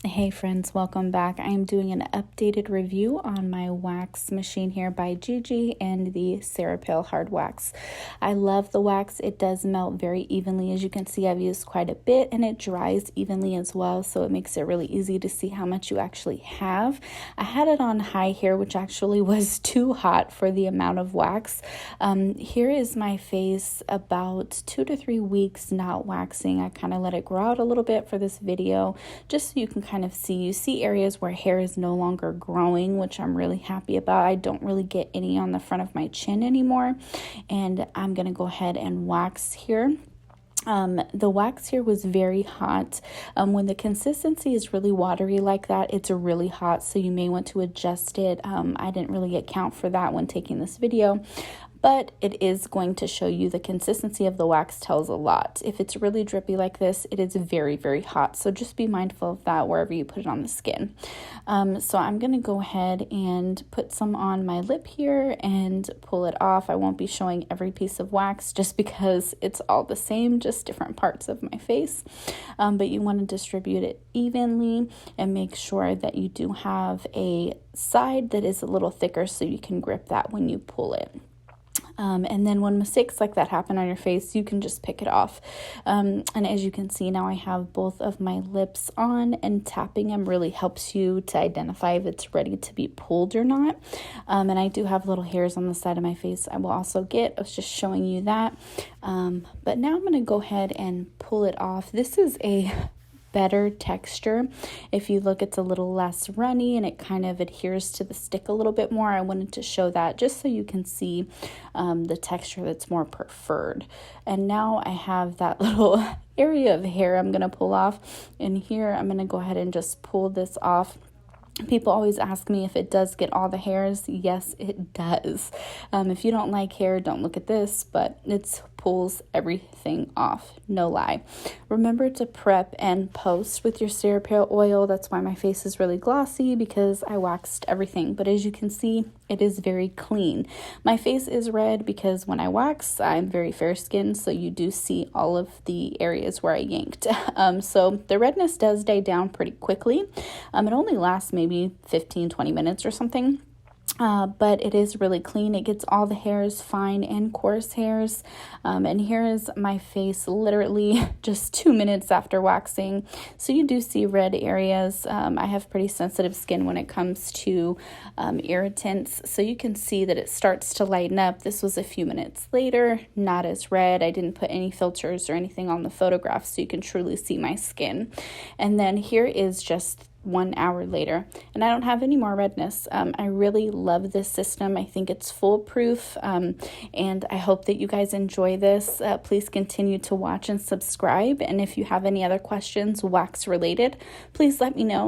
Hey friends, welcome back. I am doing an updated review on my wax machine here by Gigi and the Ceripil Hard wax. I love the wax. It does melt very evenly. As you can see, I've used quite a bit and it dries evenly as well, so it makes it really easy to see how much you actually have. I had it on high here, which actually was too hot for the amount of wax. Here is my face about 2 to 3 weeks not waxing. I kind of let it grow out a little bit for this video, just so you can kind of see areas where hair is no longer growing, which I'm really happy about. I don't really get any on the front of my chin anymore, and I'm gonna go ahead and wax here. The wax here was very hot. When the consistency is really watery like that, it's really hot, so you may want to adjust it. I didn't really account for that when taking this video, but it is going to show you the consistency of the wax tells a lot. If it's really drippy like this, it is very, very hot. So just be mindful of that wherever you put it on the skin. So I'm going to go ahead and put some on my lip here and pull it off. I won't be showing every piece of wax just because it's all the same, just different parts of my face. But you want to distribute it evenly and make sure that you do have a side that is a little thicker so you can grip that when you pull it. And then when mistakes like that happen on your face, you can just pick it off. And as you can see now, I have both of my lips on, and tapping them really helps you to identify if it's ready to be pulled or not. And I do have little hairs on the side of my face I will also get. I was just showing you that. But now I'm going to go ahead and pull it off. This is a better texture. If you look, it's a little less runny and it kind of adheres to the stick a little bit more. I wanted to show that just so you can see the texture that's more preferred. And now I have that little area of hair I'm going to pull off, and here I'm going to go ahead and just pull this off. People always ask me if it does get all the hairs. Yes, it does. If you don't like hair, don't look at this, but it pulls everything off. No lie. Remember to prep and post with your Ceripil oil. That's why my face is really glossy, because I waxed everything. But as you can see, it is very clean. My face is red because when I wax, I'm very fair skinned, so you do see all of the areas where I yanked. So the redness does die down pretty quickly. It only lasts maybe 15-20 minutes or something. But it is really clean. It gets all the hairs, fine and coarse hairs. And here is my face literally just 2 minutes after waxing. So you do see red areas. I have pretty sensitive skin when it comes to irritants. So you can see that it starts to lighten up. This was a few minutes later, not as red. I didn't put any filters or anything on the photograph, so you can truly see my skin. And then here is just 1 hour later, and I don't have any more redness. I really love this system. I think it's foolproof, and I hope that you guys enjoy this. Please continue to watch and subscribe, and if you have any other questions wax related, please let me know.